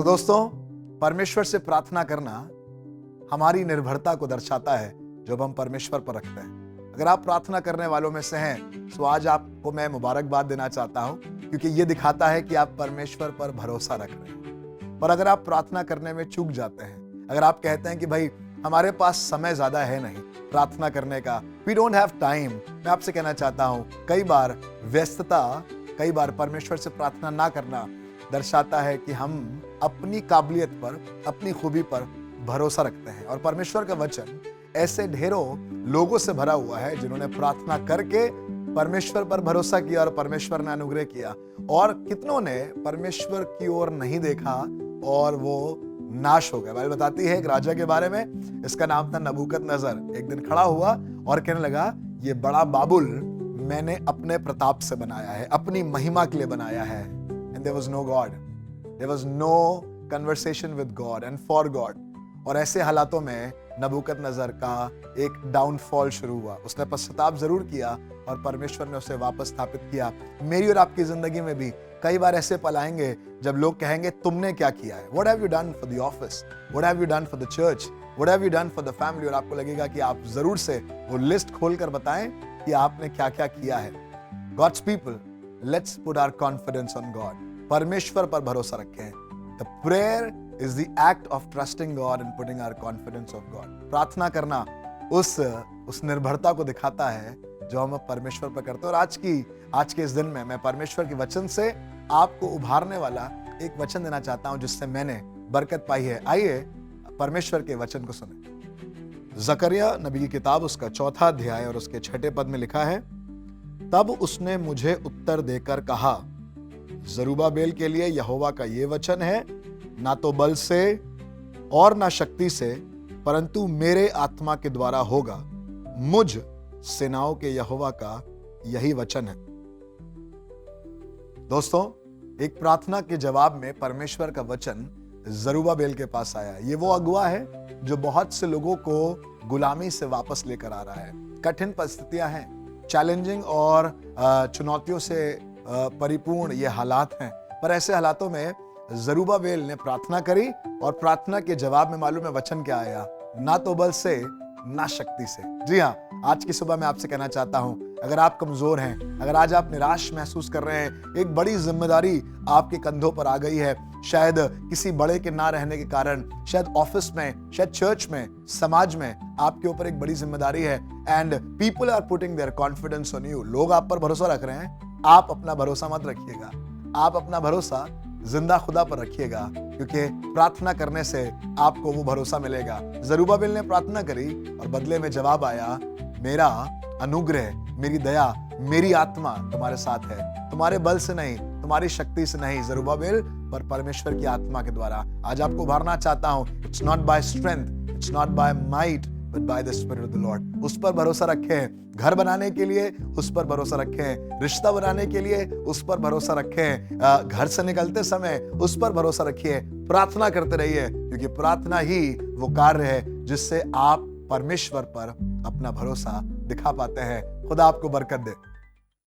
तो दोस्तों, परमेश्वर से प्रार्थना करना हमारी निर्भरता को दर्शाता है जब हम परमेश्वर पर रखते हैं। अगर आप प्रार्थना करने वालों में से हैं तो आज आपको मैं मुबारकबाद देना चाहता हूं, क्योंकि ये दिखाता है कि आप परमेश्वर पर भरोसा रख रहे हैं। पर अगर आप प्रार्थना करने में चूक जाते हैं, अगर आप कहते हैं कि भाई हमारे पास समय ज्यादा है नहीं प्रार्थना करने का, वी डोंट हैव टाइम, मैं आपसे कहना चाहता हूं कई बार व्यस्तता, कई बार परमेश्वर से प्रार्थना ना करना दर्शाता है कि हम अपनी काबिलियत पर, अपनी खूबी पर भरोसा रखते हैं। और परमेश्वर का वचन ऐसे ढेरों लोगों से भरा हुआ है जिन्होंने प्रार्थना करके परमेश्वर पर भरोसा किया और परमेश्वर ने अनुग्रह किया, और कितनों ने परमेश्वर की ओर नहीं देखा और वो नाश हो गए। बाइबल बताती है एक राजा के बारे में, इसका नाम था नबूकदनेस्सर। एक दिन खड़ा हुआ और कहने लगा, ये बड़ा बाबुल मैंने अपने प्रताप से बनाया है, अपनी महिमा के लिए बनाया है। And there was no God. There was no conversation with God and for God. और ऐसे हालातों में नबूकदनेस्सर का एक डाउनफॉल शुरू हुआ। उसने पश्चाताप जरूर किया और परमेश्वर ने उसे वापस स्थापित किया। मेरी और आपकी जिंदगी में भी कई बार ऐसे पल आएंगे जब लोग कहेंगे तुमने क्या किया है, What have you done for the office? What have you done for the church? What have you done for the family? और आपको लगेगा कि आप जरूर से वो लिस्ट खोलकर बताएं कि आपने क्या क्या किया है। God's people, let's put our confidence on God. परमेश्वर पर भरोसा रखें। The prayer is the act of trusting God and putting our confidence of God. प्रार्थना करना उस निर्भरता को दिखाता है जो हम परमेश्वर पर करते हैं। और आज के इस दिन में मैं परमेश्वर के वचन से आपको उभारने वाला एक वचन देना चाहता हूं जिससे मैंने बरकत पाई है। आइए परमेश्वर के वचन को सुने। जकरिया नबी की किताब उसका 4 अध्याय और उसके 6 पद में लिखा है, तब उसने मुझे उत्तर देकर कहा, जरूबाबेल के लिए यहोवा का ये वचन है, ना तो बल से और ना शक्ति से, परंतु मेरे आत्मा के द्वारा होगा। मुझ सेनाओं के यहोवा का यही वचन है। दोस्तों, एक प्रार्थना के जवाब में परमेश्वर का वचन जरूबाबेल के पास आया। ये वो अगुआ है जो बहुत से लोगों को गुलामी से वापस लेकर आ रहा है। कठिन परिस्थितियां हैं, चैलेंजिंग और चुनौतियों से परिपूर्ण ये हालात हैं, पर ऐसे हालातों में जरूबाबेल ने प्रार्थना करी और प्रार्थना के जवाब में मालूम है वचन क्या आया, ना तो बल से ना शक्ति से। जी हाँ, आज की सुबह मैं आपसे कहना चाहता हूं, अगर आप कमजोर हैं, अगर आज आप निराश महसूस कर रहे हैं, एक बड़ी जिम्मेदारी आपके कंधों पर आ गई है, शायद किसी बड़े के ना रहने के कारण, शायद ऑफिस में, शायद चर्च में, समाज में आपके ऊपर एक बड़ी जिम्मेदारी है, and people are putting their confidence on you. लोग आप पर भरोसा रख रहे हैं। आप अपना भरोसा मत रखिएगा, आप अपना भरोसा जिंदा खुदा पर रखिएगा, क्योंकि प्रार्थना करने से आपको वो भरोसा मिलेगा। जरूबाबेल ने प्रार्थना करी और बदले में जवाब आया, मेरा अनुग्रह, मेरी दया, मेरी आत्मा तुम्हारे साथ है, तुम्हारे बल से नहीं, तुम्हारी शक्ति से नहीं जरूबाबेल, पर परमेश्वर की आत्मा के द्वारा। आज आपको उभारना चाहता हूं, it's not by strength, it's not by might, but by the spirit of the Lord. उस पर भरोसा रखें। घर बनाने के लिए उस पर भरोसा रखें, रिश्ता बनाने के लिए उस पर भरोसा रखें, घर से निकलते समय उस पर भरोसा रखिए। प्रार्थना करते रहिए, क्योंकि प्रार्थना ही वो कार्य है जिससे आप परमेश्वर पर अपना भरोसा दिखा पाते हैं। खुदा आपको बरकत दे।